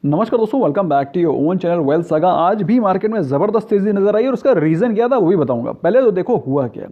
नमस्कार दोस्तों, welcome back to your own channel Wealth Saga. आज भी मार्केट में ज़बरदस्त तेज़ी नजर आई और उसका रीज़न क्या था वो भी बताऊंगा। पहले तो देखो हुआ क्या।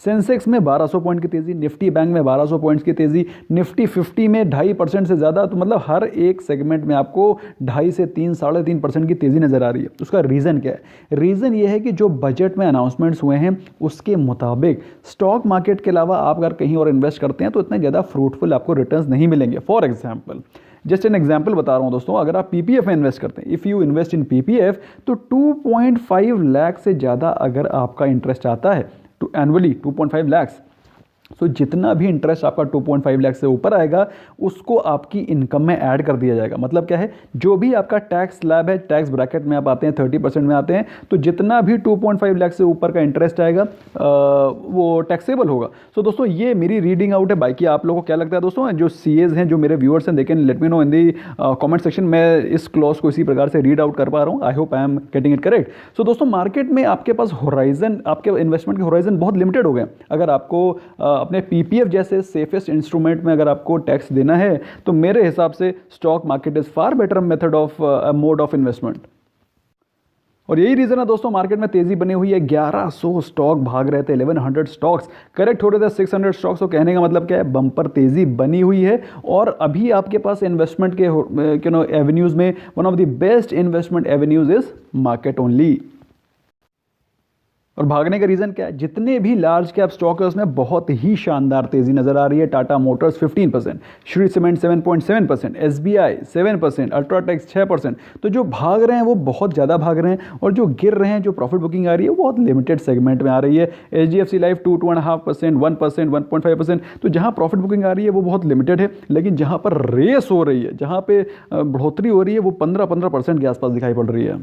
सेंसेक्स में 1200 पॉइंट की तेज़ी, निफ्टी बैंक में 1200 पॉइंट्स की तेज़ी, निफ्टी 50 में 2.5% से ज़्यादा। तो मतलब हर एक सेगमेंट में आपको 2.5 से 3, 3.5% की तेज़ी नज़र आ रही है। उसका रीज़न क्या है? रीज़न ये है कि जो बजट में अनाउंसमेंट्स हुए हैं उसके मुताबिक स्टॉक मार्केट के अलावा आप अगर कहीं और इन्वेस्ट करते हैं तो इतने ज़्यादा फ्रूटफुल आपको रिटर्न्स नहीं मिलेंगे। For example, just an example बता रहा हूँ दोस्तों, अगर आप पीपीएफ में इन्वेस्ट करते हैं, if you invest in PPF, तो 2.5 लाख से ज़्यादा अगर आपका इंटरेस्ट आता है तो एनुअली 2.5 लाख, तो जितना भी इंटरेस्ट आपका 2.5 लाख से ऊपर आएगा उसको आपकी इनकम में ऐड कर दिया जाएगा। मतलब क्या है, जो भी आपका टैक्स स्लैब है, टैक्स ब्रैकेट में आप आते हैं 30% में आते हैं, तो जितना भी 2.5 लाख से ऊपर का इंटरेस्ट आएगा वो टैक्सेबल होगा। सो दोस्तों ये मेरी रीडिंग आउट है। बाकी आप लोगों को क्या लगता है दोस्तों? जो सीएज हैं, जो मेरे व्यूअर्स हैं, they can let me know in the comment section. मैं इस क्लॉज को इसी प्रकार से रीड आउट कर पा रहा हूँ। I hope I am getting it correct. So दोस्तों मार्केट में आपके पास होराइजन, आपके इन्वेस्टमेंट के होराइजन बहुत लिमिटेड हो गए। अगर आपको अपने पीपीएफ जैसे सेफेस्ट इंस्ट्रूमेंट में अगर आपको टैक्स देना है तो मेरे हिसाब से stock market is far better method of mode of investment. और यही रीजन है दोस्तों मार्केट में तेजी बनी हुई है। 1100 स्टॉक भाग रहे थे, 1100 स्टॉक्स करेक्ट हो रहे थे, 600 स्टॉक्स। तो कहने का मतलब क्या है, बम्पर तेजी बनी हुई है। और अभी आपके पास इन्वेस्टमेंट के एवेन्यूज में one of the best investment avenues is market only. और भागने का रीज़न क्या है? जितने भी लार्ज कैप स्टॉक है उसमें बहुत ही शानदार तेज़ी नज़र आ रही है। Tata Motors 15%, Shri cement 7.7%, SBI 7%, UltraTech 6%। तो जो भाग रहे हैं वो बहुत ज़्यादा भाग रहे हैं, और जो गिर रहे हैं, जो प्रॉफिट बुकिंग आ रही है वो बहुत लिमिटेड सेगमेंट में आ रही है। HDFC life 2.5%, 1%, 1.5%। तो जहाँ प्रॉफिट बुकिंग आ रही है वो बहुत लिमिटेड है, लेकिन जहाँ पर रेस हो रही है, जहाँ पे बढ़ोतरी हो रही है, वो 15% के आसपास दिखाई पड़ रही है।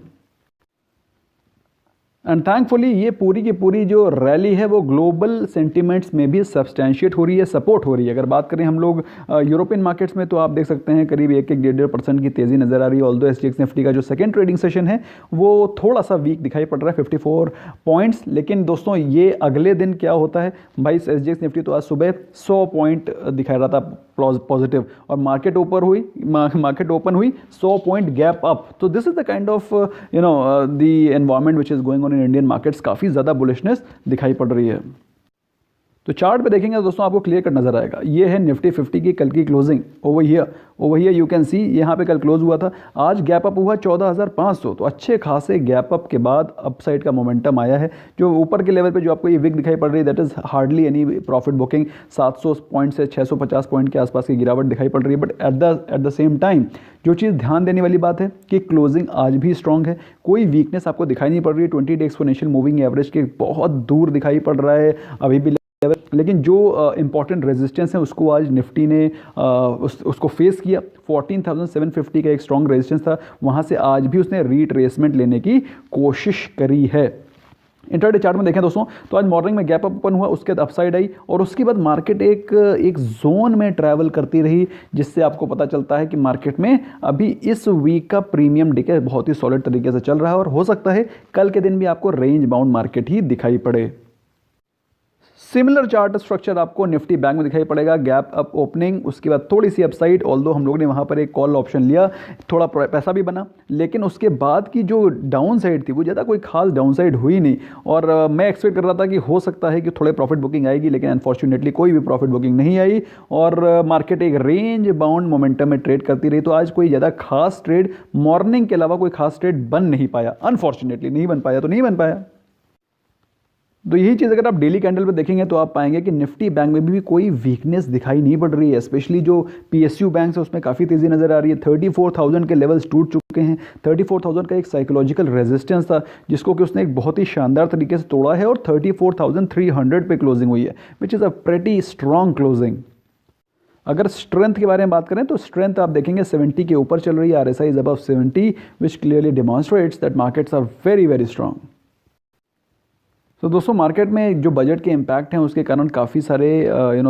एंड थैंकफुली ये पूरी की पूरी जो रैली है वो ग्लोबल सेंटिमेंट्स में भी सब्सटैंशिएट हो रही है, सपोर्ट हो रही है। अगर बात करें हम लोग यूरोपियन मार्केट्स में, तो आप देख सकते हैं करीब 1-1.5% की तेज़ी नज़र आ रही है। ऑल्दो एसजीएक्स निफ्टी का जो सेकंड ट्रेडिंग सेशन है वो थोड़ा सा वीक दिखाई पड़ रहा है, 54 पॉइंट्स। लेकिन दोस्तों ये अगले दिन क्या होता है भाई, एसजीएक्स निफ्टी तो आज सुबह 100 पॉइंट दिखा रहा था पॉजिटिव, और मार्केट ओपन हुई 100 पॉइंट गैप अप। तो this is the kind of the environment which is going on in Indian markets. काफ़ी ज़्यादा बुलिशनेस दिखाई पड़ रही है। तो चार्ट पे देखेंगे तो दोस्तों आपको क्लियर कट नजर आएगा। ये है निफ्टी 50 की कल की closing. Over here you can see, यहाँ पे कल क्लोज हुआ था, आज गैप अप हुआ 14,500। तो अच्छे खासे गैप अप के बाद अपसाइड का मोमेंटम आया है। जो ऊपर के लेवल पे जो आपको ये विक दिखाई पड़ रही है, that is hardly any profit booking. 700 point से 650 पॉइंट के आसपास की गिरावट दिखाई पड़ रही है। But at the same time जो चीज़ ध्यान देने वाली बात है कि क्लोजिंग आज भी स्ट्रांग है, कोई वीकनेस आपको दिखाई नहीं पड़ रही है। 20 डे एक्सपोनेंशियल मूविंग एवरेज के बहुत दूर दिखाई पड़ रहा है अभी भी, लेकिन जो इंपॉर्टेंट रेजिस्टेंस है उसको आज निफ्टी ने उसको फेस किया। 14,750 का एक स्ट्रॉन्ग रेजिस्टेंस था, वहाँ से आज भी उसने रीट्रेसमेंट लेने की कोशिश करी है। इंट्राडे चार्ट में देखें दोस्तों तो आज मॉर्निंग में गैप अप ओपन हुआ, उसके बाद अपसाइड आई, और उसके बाद मार्केट एक जोन में ट्रैवल करती रही, जिससे आपको पता चलता है कि मार्केट में अभी इस वीक का प्रीमियम डिके बहुत ही सॉलिड तरीके से चल रहा है, और हो सकता है कल के दिन भी आपको रेंज बाउंड मार्केट ही दिखाई पड़े। सिमिलर चार्ट स्ट्रक्चर आपको निफ्टी बैंक में दिखाई पड़ेगा। गैप अप ओपनिंग, उसके बाद थोड़ी सी अपसाइड, ऑल्दो हम लोग ने वहाँ पर एक कॉल ऑप्शन लिया, थोड़ा पैसा भी बना, लेकिन उसके बाद की जो डाउन साइड थी वो ज़्यादा कोई खास डाउन साइड हुई नहीं। और मैं एक्सपेक्ट कर रहा था कि हो सकता है कि थोड़े प्रॉफिट बुकिंग आएगी, लेकिन अनफॉर्चुनेटली कोई भी प्रॉफिट बुकिंग नहीं आई, और मार्केट एक रेंज बाउंड मोमेंटम में ट्रेड करती रही। तो आज कोई ज़्यादा खास ट्रेड मॉर्निंग के अलावा कोई खास ट्रेड बन नहीं पाया, अनफॉर्चुनेटली नहीं बन पाया, तो नहीं बन पाया। तो यही चीज़ अगर आप डेली कैंडल पे देखेंगे तो आप पाएंगे कि निफ्टी बैंक में भी कोई वीकनेस दिखाई नहीं पड़ रही है। स्पेशली जो पीएसयू बैंक है उसमें काफ़ी तेज़ी नज़र आ रही है। 34,000 के लेवल्स टूट चुके हैं। 34,000 का एक साइकोलॉजिकल रेजिस्टेंस था जिसको कि उसने एक बहुत ही शानदार तरीके से तोड़ा है, और 34,300 पे क्लोजिंग हुई है, which is a pretty strong closing. अगर स्ट्रेंथ के बारे में बात करें तो स्ट्रेंथ आप देखेंगे 70 के ऊपर चल रही है। RSI is above 70, which clearly demonstrates that markets are very very strong. तो दोस्तों मार्केट में जो बजट के इम्पैक्ट हैं उसके कारण काफ़ी सारे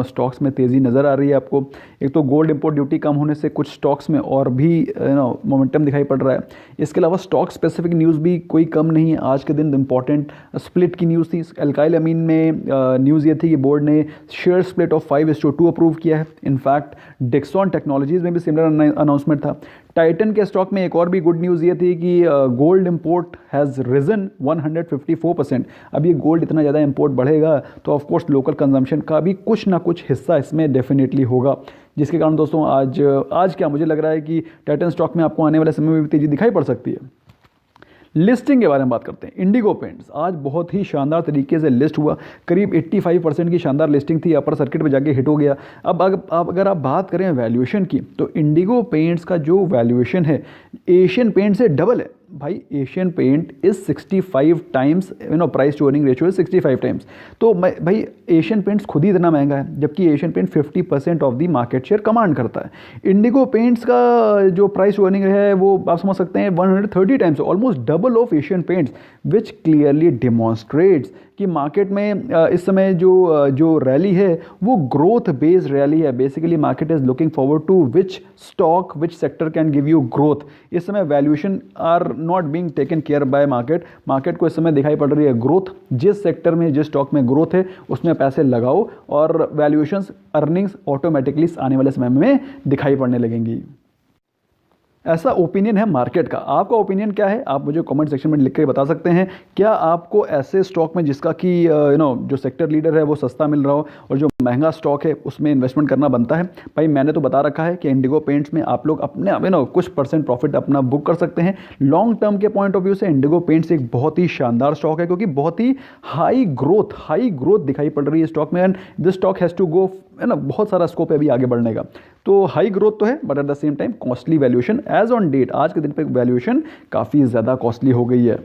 स्टॉक्स में तेज़ी नज़र आ रही है आपको। एक तो गोल्ड इंपोर्ट ड्यूटी कम होने से कुछ स्टॉक्स में और भी मोमेंटम दिखाई पड़ रहा है। इसके अलावा स्टॉक स्पेसिफिक न्यूज़ भी कोई कम नहीं है। आज के दिन इंपॉर्टेंट स्प्लिट की न्यूज़ थी। अल्काइल अमीन में न्यूज़ ये थी कि बोर्ड ने शेयर स्प्लिट ऑफ 5:2 अप्रूव किया है। इनफैक्ट डिक्सॉन टेक्नोलॉजीज़ में भी सिमिलर अनाउंसमेंट था। टाइटन के स्टॉक में एक और भी गुड न्यूज़ ये थी कि गोल्ड इंपोर्ट हैज़ रिजन 154%। अब ये गोल्ड इतना ज़्यादा इंपोर्ट बढ़ेगा तो ऑफ कोर्स लोकल कंजम्पशन का भी कुछ ना कुछ हिस्सा इसमें डेफिनेटली होगा, जिसके कारण दोस्तों आज क्या मुझे लग रहा है कि टाइटन स्टॉक में आपको आने वाले समय में भी तेज़ी दिखाई पड़ सकती है। लिस्टिंग के बारे में बात करते हैं। इंडिगो पेंट्स आज बहुत ही शानदार तरीके से लिस्ट हुआ। करीब 85% की शानदार लिस्टिंग थी, अपर सर्किट पे जाके हिट हो गया। अब अगर आप बात करें वैल्यूएशन की तो इंडिगो पेंट्स का जो वैल्यूएशन है एशियन पेंट से डबल है। भाई Asian Paint is 65 times price to earning ratio is 65 times. तो भाई एशियन पेंट्स खुद ही इतना महंगा है, जबकि Asian Paint 50% of the market share command करता है। इंडिगो पेंट्स का जो प्राइस टू अर्निंग है वो आप समझ सकते हैं 130 times, almost double of Asian Paints, which clearly demonstrates कि मार्केट में इस समय जो रैली है वो ग्रोथ बेस्ड रैली है। Basically market is looking forward to which stock which sector can give you growth. इस समय valuation are not being taken care by market को इस समय दिखाई पड़ रही है ग्रोथ। जिस सेक्टर में जिस स्टॉक में ग्रोथ है उसमें पैसे लगाओ और वैल्यूएशंस अर्निंग्स ऑटोमेटिकली आने वाले समय में दिखाई पड़ने लगेंगी। ऐसा ओपिनियन है मार्केट का। आपका ओपिनियन क्या है आप मुझे कमेंट सेक्शन में लिख कर बता सकते हैं। क्या आपको ऐसे स्टॉक में जिसका कि जो सेक्टर लीडर है वो सस्ता मिल रहा हो और जो महंगा स्टॉक है उसमें इन्वेस्टमेंट करना बनता है? भाई मैंने तो बता रखा है कि इंडिगो पेंट्स में आप लोग अपने कुछ परसेंट प्रॉफिट अपना बुक कर सकते हैं। लॉन्ग टर्म के पॉइंट ऑफ व्यू से इंडिगो पेंट्स एक बहुत ही शानदार स्टॉक है, क्योंकि बहुत ही हाई ग्रोथ दिखाई पड़ रही है स्टॉक में। And this stock has to go बहुत सारा स्कोप है अभी आगे बढ़ने का। तो हाई ग्रोथ तो है but at the same time costly valuation as on date, आज के दिन पे वैल्यूएशन काफ़ी ज़्यादा कॉस्टली हो गई है।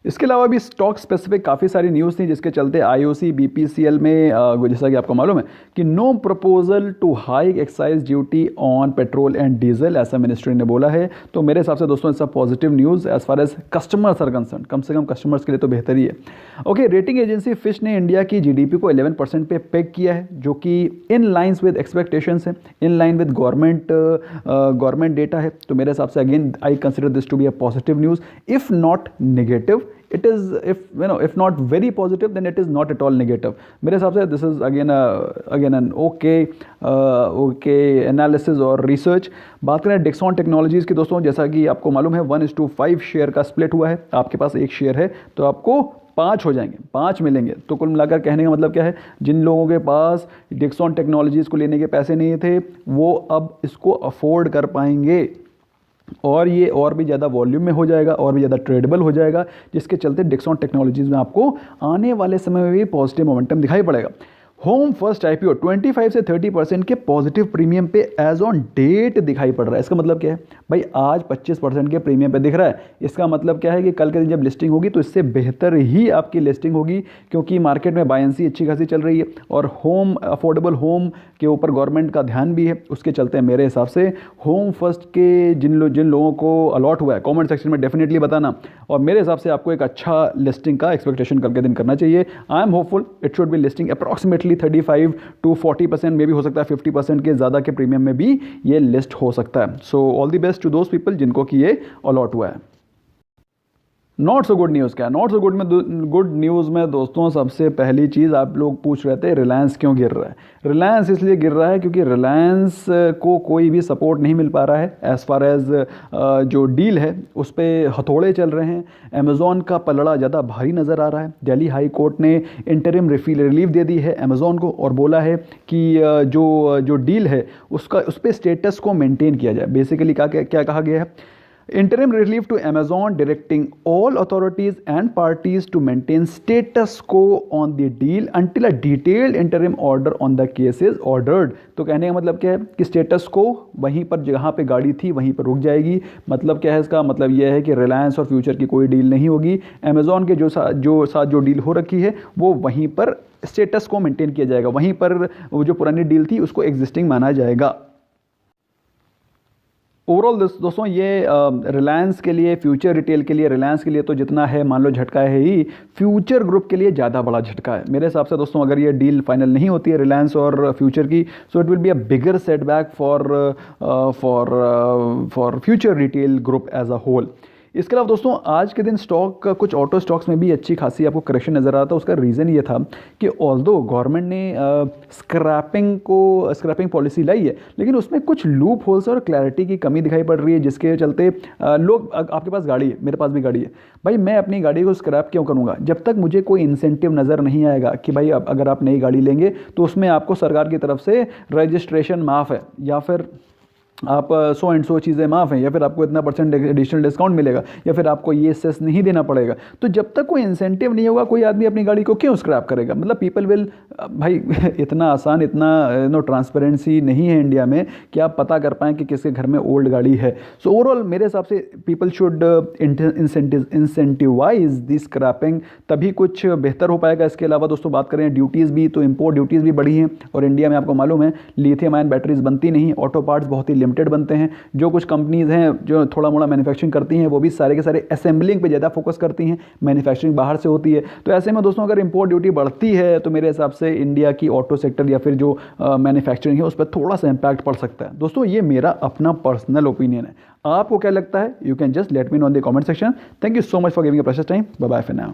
इसके अलावा भी स्टॉक स्पेसिफिक काफ़ी सारी न्यूज़ थी जिसके चलते आईओसी बीपीसीएल में जैसा कि आपको मालूम है कि no proposal to hike excise duty on petrol and diesel, ऐसा मिनिस्ट्री ने बोला है। तो मेरे हिसाब से दोस्तों it's a positive news as far as customers are concern. कम से कम कस्टमर्स के लिए तो बेहतर ही है। ओके, रेटिंग एजेंसी फिश ने इंडिया की जीडीपी को 11% पे पेग किया है, जो कि इन लाइन्स विद एक्सपेक्टेशंस है, in line with government data है। तो मेरे हिसाब से again I consider this to be a positive news, if not negative. It is if not very positive then it is not at all negative. मेरे हिसाब से this is again an okay analysis और research। बात करें Dixon technologies की दोस्तों, जैसा कि आपको मालूम है 1:5 शेयर का स्प्लिट हुआ है। आपके पास एक शेयर है तो आपको 5 हो जाएंगे, 5 मिलेंगे। तो कुल मिलाकर कहने का मतलब क्या है, जिन लोगों के पास डिक्सॉन टेक्नोलॉजीज़ को लेने के पैसे नहीं थे वो अब इसको अफोर्ड कर पाएंगे और ये और भी ज़्यादा वॉल्यूम में हो जाएगा और भी ज़्यादा ट्रेडेबल हो जाएगा, जिसके चलते डिक्सॉन टेक्नोलॉजीज़ में आपको आने वाले समय में भी पॉजिटिव मोमेंटम दिखाई पड़ेगा। होम फर्स्ट आईपीओ 25 से 30% के पॉजिटिव प्रीमियम पे एज ऑन डेट दिखाई पड़ रहा है। इसका मतलब क्या है भाई, आज 25% के प्रीमियम पे दिख रहा है। इसका मतलब क्या है कि कल के दिन जब लिस्टिंग होगी तो इससे बेहतर ही आपकी लिस्टिंग होगी, क्योंकि मार्केट में बायंसी अच्छी खासी चल रही है और होम अफोर्डेबल होम के ऊपर गवर्नमेंट का ध्यान भी है। उसके चलते मेरे हिसाब से होम फर्स्ट के जिन लोगों को अलॉट हुआ है कॉमेंट सेक्शन में डेफिनेटली बताना, और मेरे हिसाब से आपको एक अच्छा लिस्टिंग का एक्सपेक्टेशन कल के दिन करना चाहिए। I am hopeful it should be listing approximately 35 to 40% में भी हो सकता है, 50% के ज़्यादा के प्रीमियम में भी ये लिस्ट हो सकता है। So all the best to those people जिनको कि ये अलॉट हुआ है। नॉट सो गुड न्यूज़ क्या है? नॉट सो गुड न्यूज़ में दोस्तों सबसे पहली चीज़ आप लोग पूछ रहे थे रिलायंस क्यों गिर रहा है। रिलायंस इसलिए गिर रहा है क्योंकि रिलायंस को कोई भी सपोर्ट नहीं मिल पा रहा है एज़ फार एज़ जो डील है उस पर हथौड़े चल रहे हैं। अमेज़ॉन का पलड़ा ज़्यादा भारी नज़र आ रहा है। दिल्ली हाई कोर्ट ने इंटरिम रिलीफ दे दी है अमेज़ॉन को और बोला है कि जो डील है उस पर स्टेटस को मेंटेन किया जाए। बेसिकली क्या कहा गया है, interim relief to Amazon directing all authorities and parties to maintain status quo on the deal until a detailed interim order on the case is ordered। तो कहने का मतलब क्या है कि स्टेटस को वहीं पर जहाँ पे गाड़ी थी वहीं पर रुक जाएगी। मतलब क्या है इसका मतलब यह है कि रिलायंस और फ्यूचर की कोई डील नहीं होगी। अमेज़ॉन के जो साथ जो डील हो रखी है वो वहीं पर स्टेटस को मेंटेन किया जाएगा, वहीं पर वो जो पुरानी डील थी उसको एग्जिस्टिंग माना जाएगा। ओवरऑल दोस्तों ये रिलायंस के लिए, फ्यूचर रिटेल के लिए, रिलायंस के लिए तो जितना है मान लो झटका है ही, फ्यूचर ग्रुप के लिए ज़्यादा बड़ा झटका है मेरे हिसाब से दोस्तों। अगर ये डील फाइनल नहीं होती है रिलायंस और फ्यूचर की, so it will be a bigger setback for Future retail group as a whole. इसके अलावा दोस्तों आज के दिन स्टॉक, कुछ ऑटो स्टॉक्स में भी अच्छी खासी आपको करेक्शन नज़र आता है। उसका रीज़न ये था कि ऑल्दो गवर्नमेंट ने स्क्रैपिंग पॉलिसी लाई है, लेकिन उसमें कुछ लूप होल्स और क्लैरिटी की कमी दिखाई पड़ रही है, जिसके चलते लोग, आपके पास गाड़ी है, मेरे पास भी गाड़ी है भाई, मैं अपनी गाड़ी को स्क्रैप क्यों करूँगा जब तक मुझे कोई इंसेंटिव नज़र नहीं आएगा कि भाई अब अगर आप नई गाड़ी लेंगे तो उसमें आपको सरकार की तरफ से रजिस्ट्रेशन माफ़ है, या फिर आप 100 एंड 100 चीज़ें माफ़ हैं, या फिर आपको इतना % एडिशनल डिस्काउंट मिलेगा, या फिर आपको ये सेस नहीं देना पड़ेगा। तो जब तक कोई इंसेंटिव नहीं होगा कोई आदमी अपनी गाड़ी को क्यों स्क्रैप करेगा? मतलब पीपल विल, भाई इतना आसान, इतना ट्रांसपेरेंसी नहीं है इंडिया में कि आप पता कर पाएँ कि किसके घर में ओल्ड गाड़ी है। सो ओवरऑल मेरे हिसाब से people should incentivise the scrapping, तभी कुछ बेहतर हो पाएगा। इसके अलावा दोस्तों बात करें ड्यूटीज़ भी, तो इम्पोर्ट ड्यूटीज़ भी बढ़ी हैं, और इंडिया में आपको मालूम है लिथियम आयन बैटरीज बनती नहीं, ऑटो पार्ट्स बहुत ही लिमिटेड बनते हैं। जो कुछ कंपनीज़ हैं जो थोड़ा मोड़ा मैन्युफैक्चरिंग करती हैं वो भी सारे के सारे असेंबलिंग पे ज़्यादा फोकस करती हैं, मैन्युफैक्चरिंग बाहर से होती है। तो ऐसे में दोस्तों अगर इंपोर्ट ड्यूटी बढ़ती है तो मेरे हिसाब से इंडिया की ऑटो सेक्टर या फिर जो मैन्युफैक्चरिंग है उस पर थोड़ा सा इंपैक्ट पड़ सकता है। दोस्तों ये मेरा अपना पर्सनल ओपिनियन है, आपको क्या लगता है? You can just let me know in the comment section. Thank you so much for giving a precious time. Bye bye for now.